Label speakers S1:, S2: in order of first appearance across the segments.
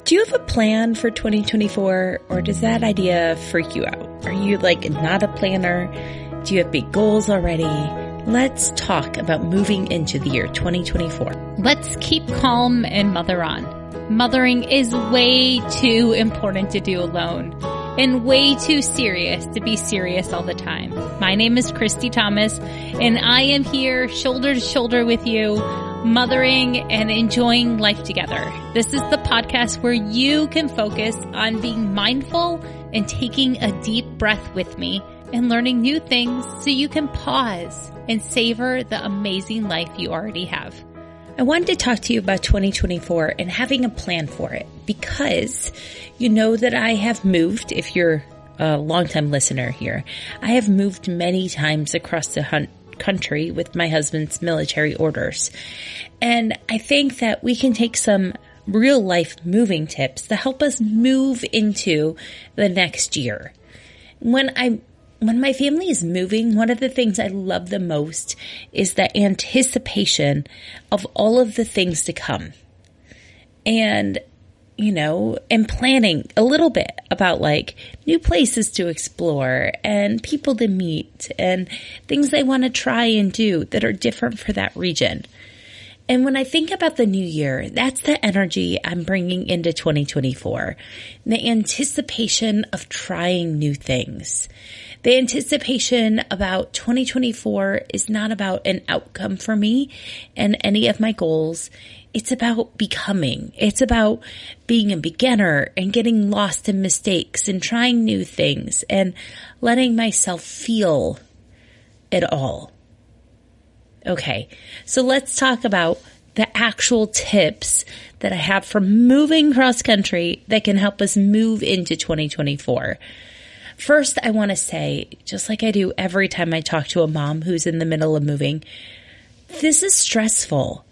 S1: Do you have a plan for 2024, or does that idea freak you out? Are you not a planner? Do you have big goals already? Let's talk about moving into the year 2024.
S2: Let's keep calm and mother on. Mothering is way too important to do alone and way too serious to be serious all the time. My name is Christy Thomas, and I am here shoulder to shoulder with you, mothering and enjoying life together. This is the podcast where you can focus on being mindful and taking a deep breath with me and learning new things so you can pause and savor the amazing life you already have.
S1: I wanted to talk to you about 2024 and having a plan for it because you know that I have moved. If you're a longtime listener here, I have moved many times across the country with my husband's military orders. And I think that we can take some real life moving tips to help us move into the next year. When my family is moving, one of the things I love the most is the anticipation of all of the things to come. And, and planning a little bit about new places to explore and people to meet and things they want to try and do that are different for that region. And when I think about the new year, that's the energy I'm bringing into 2024. The anticipation of trying new things. The anticipation about 2024 is not about an outcome for me and any of my goals. It's about becoming. It's about being a beginner and getting lost in mistakes and trying new things and letting myself feel it all. Okay, so let's talk about the actual tips that I have for moving cross country that can help us move into 2024. First, I want to say, just like I do every time I talk to a mom who's in the middle of moving, this is stressful.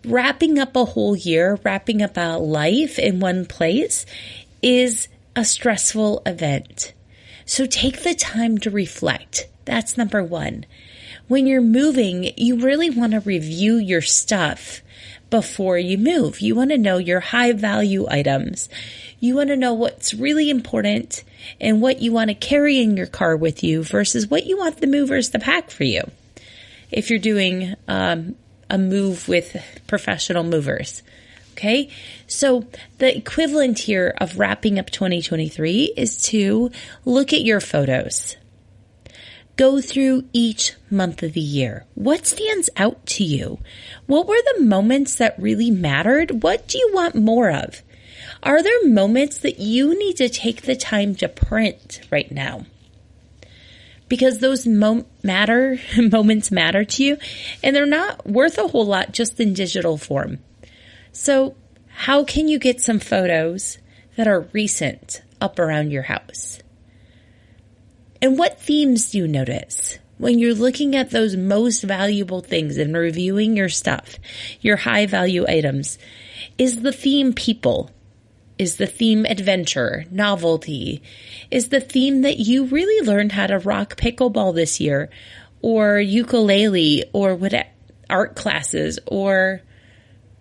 S1: Wrapping up a whole year, wrapping up a life in one place is a stressful event. So take the time to reflect. That's number one. When you're moving, you really want to review your stuff before you move. You want to know your high value items. You want to know what's really important and what you want to carry in your car with you versus what you want the movers to pack for you. If you're doing a move with professional movers. Okay. So the equivalent here of wrapping up 2023 is to look at your photos. Go through each month of the year. What stands out to you? What were the moments that really mattered? What do you want more of? Are there moments that you need to take the time to print right now? Because those moments matter to you, and they're not worth a whole lot just in digital form. So how can you get some photos that are recent up around your house? And what themes do you notice when you're looking at those most valuable things and reviewing your stuff, your high value items? Is the theme people? Is the theme adventure, novelty? Is the theme that you really learned how to rock pickleball this year, or ukulele, or what art classes, or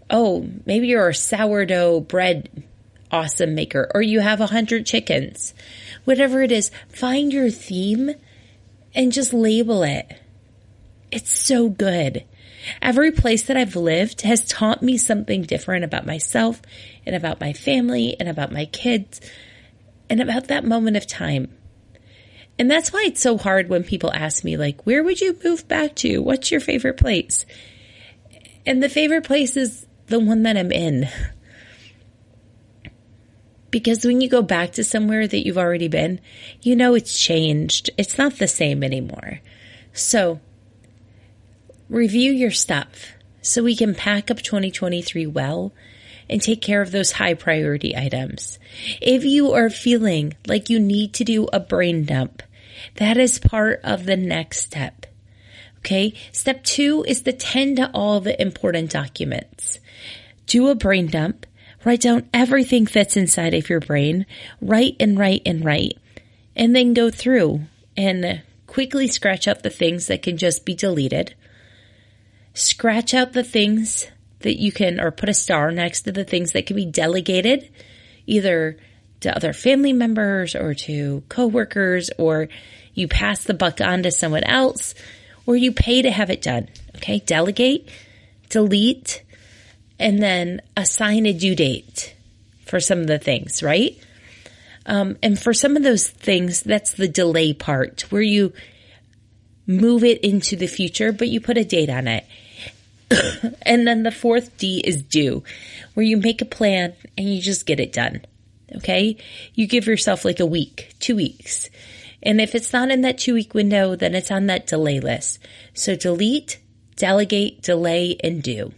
S1: maybe you're a sourdough bread awesome maker, or you have 100 chickens. Whatever it is, find your theme and just label it. It's so good. Every place that I've lived has taught me something different about myself and about my family and about my kids and about that moment of time. And that's why it's so hard when people ask me, where would you move back to? What's your favorite place? And the favorite place is the one that I'm in. Because when you go back to somewhere that you've already been, it's changed. It's not the same anymore. So review your stuff so we can pack up 2023 well and take care of those high priority items. If you are feeling like you need to do a brain dump, that is part of the next step. Okay. Step 2 is to tend to all the important documents. Do a brain dump. Write down everything that's inside of your brain. Write and write and write. And then go through and quickly scratch out the things that can just be deleted. Scratch out the things that you can, or put a star next to the things that can be delegated either to other family members or to coworkers, or you pass the buck on to someone else, or you pay to have it done. Okay. Delegate, delete, and then assign a due date for some of the things, right? And for some of those things, that's the delay part where you move it into the future, but you put a date on it. And then the fourth D is do, where you make a plan and you just get it done. Okay. You give yourself like a week, 2 weeks. And if it's not in that 2-week window, then it's on that delay list. So delete, delegate, delay, and do.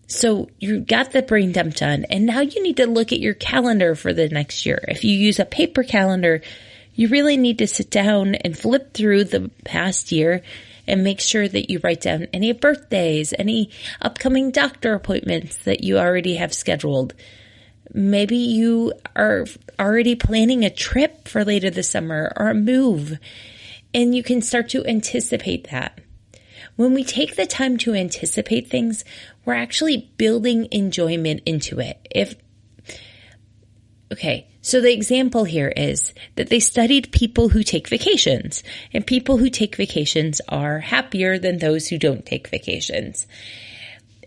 S1: So you got the brain dump done, and now you need to look at your calendar for the next year. If you use a paper calendar, you really need to sit down and flip through the past year and make sure that you write down any birthdays, any upcoming doctor appointments that you already have scheduled. Maybe you are already planning a trip for later this summer or a move, and you can start to anticipate that. When we take the time to anticipate things, we're actually building enjoyment into it. So the example here is that they studied people who take vacations, and people who take vacations are happier than those who don't take vacations.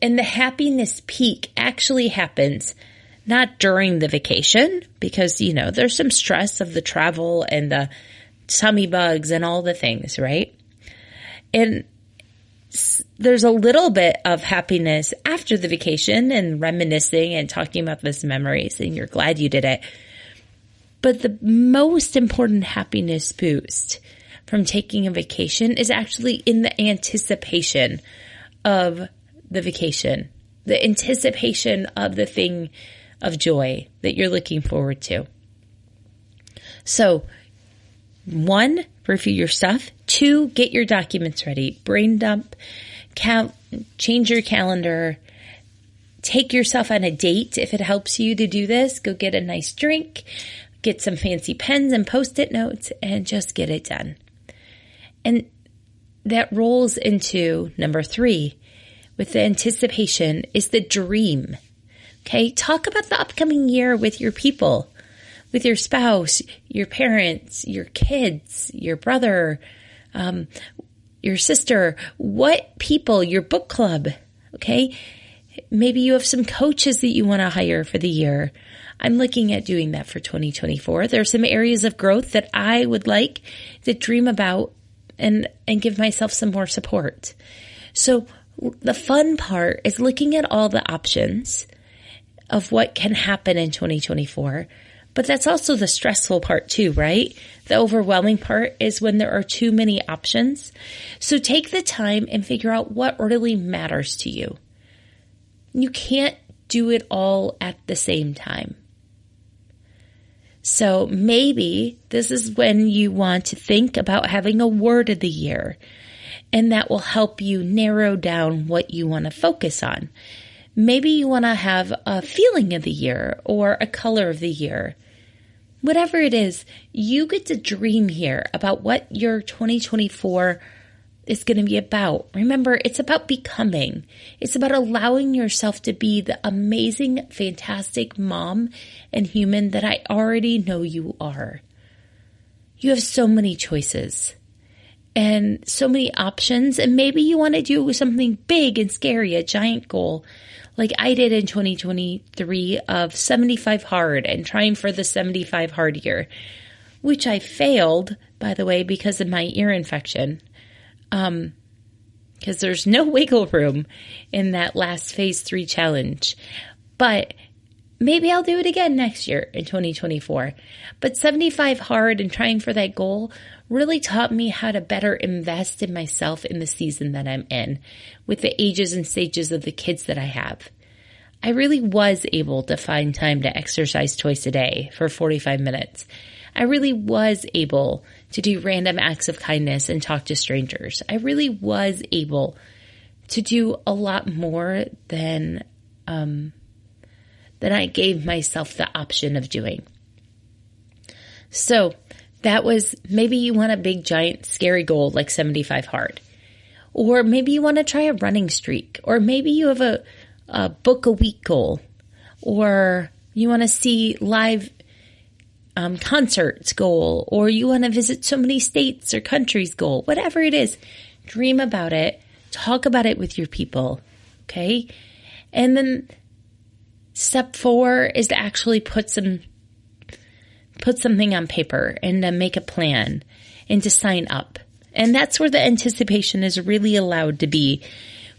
S1: And the happiness peak actually happens not during the vacation, because, there's some stress of the travel and the tummy bugs and all the things, right? And there's a little bit of happiness after the vacation and reminiscing and talking about those memories, and you're glad you did it. But the most important happiness boost from taking a vacation is actually in the anticipation of the vacation, the anticipation of the thing of joy that you're looking forward to. So 1, review your stuff. 2, get your documents ready. Brain dump, change your calendar, take yourself on a date. If it helps you to do this, go get a nice drink, get some fancy pens and Post-it notes, and just get it done. And that rolls into number 3 with the anticipation is the dream. Okay. Talk about the upcoming year with your people, with your spouse, your parents, your kids, your brother, your sister, what people, your book club. Okay. Maybe you have some coaches that you want to hire for the year. I'm looking at doing that for 2024. There are some areas of growth that I would like to dream about and give myself some more support. So the fun part is looking at all the options of what can happen in 2024. But that's also the stressful part too, right? The overwhelming part is when there are too many options. So take the time and figure out what really matters to you. You can't do it all at the same time. So maybe this is when you want to think about having a word of the year, and that will help you narrow down what you want to focus on. Maybe you want to have a feeling of the year or a color of the year. Whatever it is, you get to dream here about what your 2024 is going to be about. Remember, it's about becoming. It's about allowing yourself to be the amazing, fantastic mom and human that I already know you are. You have so many choices and so many options, and maybe you want to do something big and scary, a giant goal, like I did in 2023 of 75 hard and trying for the 75 hard year, which I failed, by the way, because of my ear infection. Because there's no wiggle room in that last phase 3 challenge. But maybe I'll do it again next year in 2024. But 75 hard and trying for that goal really taught me how to better invest in myself in the season that I'm in with the ages and stages of the kids that I have. I really was able to find time to exercise twice a day for 45 minutes. I really was able to do random acts of kindness and talk to strangers. I really was able to do a lot more than I gave myself the option of doing. So that was, maybe you want a big, giant, scary goal like 75 hard. Or maybe you want to try a running streak, or maybe you have a book a week goal, or you want to see live concerts goal, or you want to visit so many states or countries goal, whatever it is, dream about it, talk about it with your people. Okay. And then step 4 is to actually put something on paper and to make a plan and to sign up. And that's where the anticipation is really allowed to be.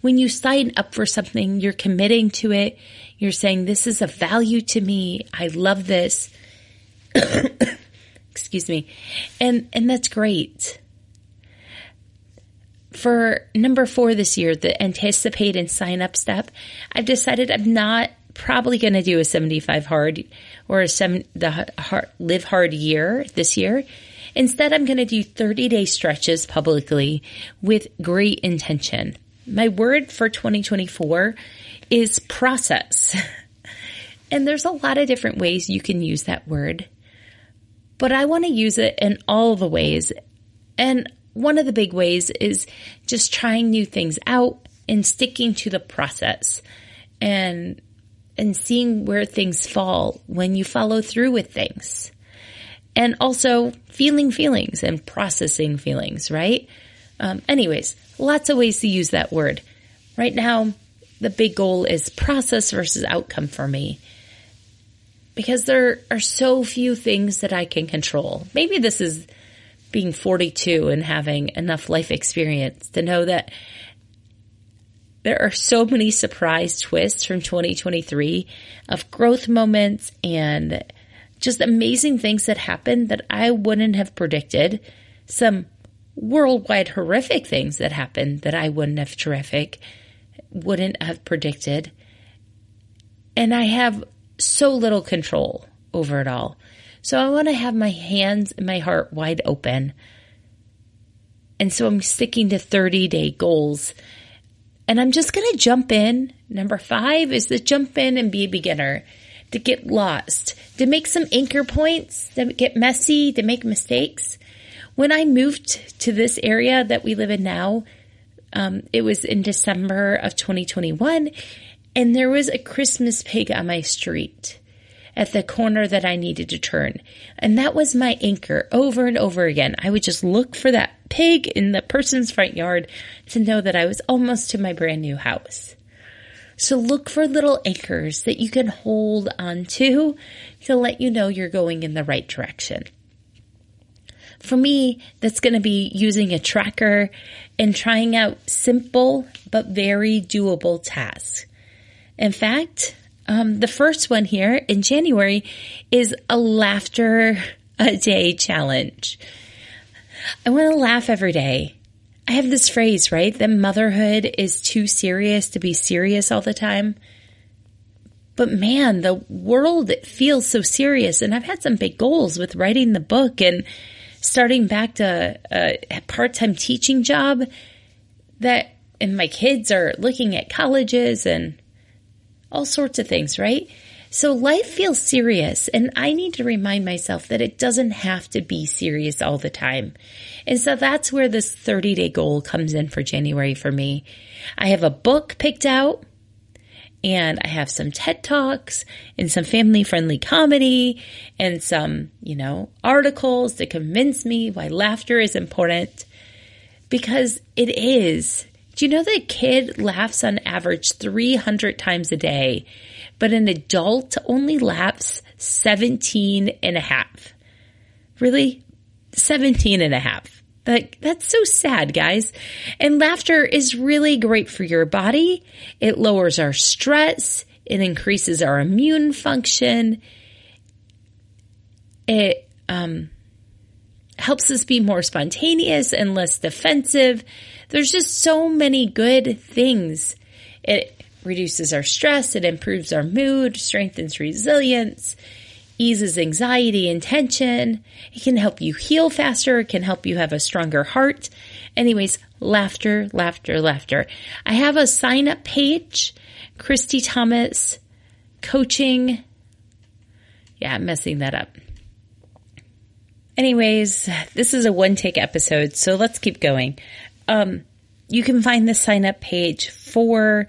S1: When you sign up for something, you're committing to it. You're saying, this is a value to me. I love this. Excuse me. And that's great. For number 4 this year, the anticipate and sign up step, I've decided I'm not probably going to do a 75 hard or the live hard year this year. Instead, I'm going to do 30-day stretches publicly with great intention. My word for 2024 is process. And there's a lot of different ways you can use that word, but I want to use it in all the ways. And one of the big ways is just trying new things out and sticking to the process and seeing where things fall when you follow through with things. And also feeling feelings and processing feelings, right? Anyways, lots of ways to use that word. Right now, the big goal is process versus outcome for me, because there are so few things that I can control. Maybe this is being 42 and having enough life experience to know that there are so many surprise twists from 2023 of growth moments and just amazing things that happened that I wouldn't have predicted. Some worldwide horrific things that happened that I wouldn't have predicted. And I have so little control over it all. So I want to have my hands and my heart wide open. And so I'm sticking to 30-day goals. And I'm just going to jump in. Number 5 is to jump in and be a beginner, to get lost, to make some anchor points, to get messy, to make mistakes. When I moved to this area that we live in now, it was in December of 2021, and there was a Christmas pig on my street at the corner that I needed to turn. And that was my anchor over and over again. I would just look for that pig in the person's front yard to know that I was almost to my brand new house. So look for little anchors that you can hold on to let you know you're going in the right direction. For me, that's going to be using a tracker and trying out simple but very doable tasks. In fact, the first one here in January is a laughter a day challenge. I want to laugh every day. I have this phrase, right? That motherhood is too serious to be serious all the time. But man, the world feels so serious. And I've had some big goals with writing the book and starting back to a part-time teaching job and my kids are looking at colleges and all sorts of things, right? So life feels serious, and I need to remind myself that it doesn't have to be serious all the time. And so that's where this 30-day goal comes in for January for me. I have a book picked out, and I have some TED Talks and some family-friendly comedy and some, articles to convince me why laughter is important, because it is. Do you know that a kid laughs on average 300 times a day, but an adult only laughs 17 and a half? Really? 17 and a half. That's so sad, guys. And laughter is really great for your body. It lowers our stress. It increases our immune function. It helps us be more spontaneous and less defensive. There's just so many good things. It reduces our stress. It improves our mood, strengthens resilience, eases anxiety and tension. It can help you heal faster. It can help you have a stronger heart. Anyways, laughter, laughter, laughter. I have a sign-up page, Christy Thomas Coaching. Yeah, I'm messing that up. Anyways, this is a one-take episode, so let's keep going. You can find the sign up page for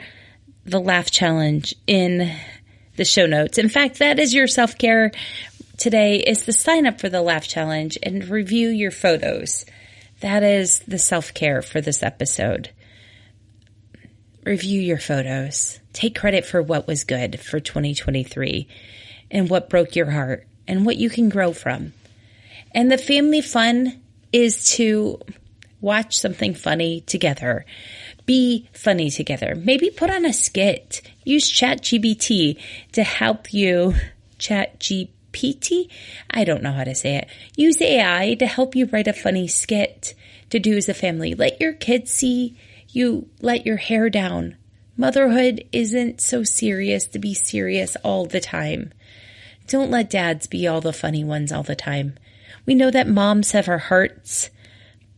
S1: the Laugh Challenge in the show notes. In fact, that is your self-care today, is the sign up for the Laugh Challenge and review your photos. That is the self-care for this episode. Review your photos. Take credit for what was good for 2023 and what broke your heart and what you can grow from. And the family fun is to watch something funny together. Be funny together. Maybe put on a skit. Use ChatGPT to help you. ChatGPT? I don't know how to say it. Use AI to help you write a funny skit to do as a family. Let your kids see you let your hair down. Motherhood isn't so serious to be serious all the time. Don't let dads be all the funny ones all the time. We know that moms have our hearts,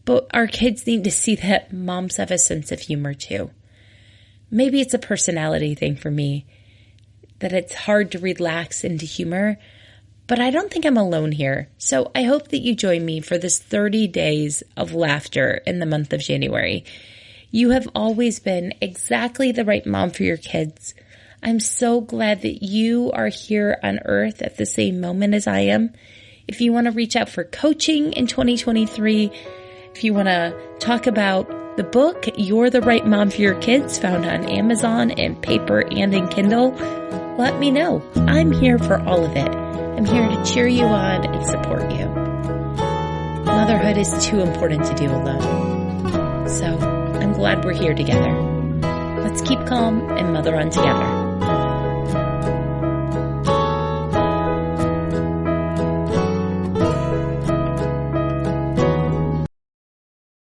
S1: but our kids need to see that moms have a sense of humor too. Maybe it's a personality thing for me, that it's hard to relax into humor, but I don't think I'm alone here. So I hope that you join me for this 30 days of laughter in the month of January. You have always been exactly the right mom for your kids. I'm so glad that you are here on earth at the same moment as I am. If you want to reach out for coaching in 2023, if you want to talk about the book, You're the Right Mom for Your Kids, found on Amazon in paper and in Kindle, let me know. I'm here for all of it. I'm here to cheer you on and support you. Motherhood is too important to do alone. So I'm glad we're here together. Let's keep calm and mother on together.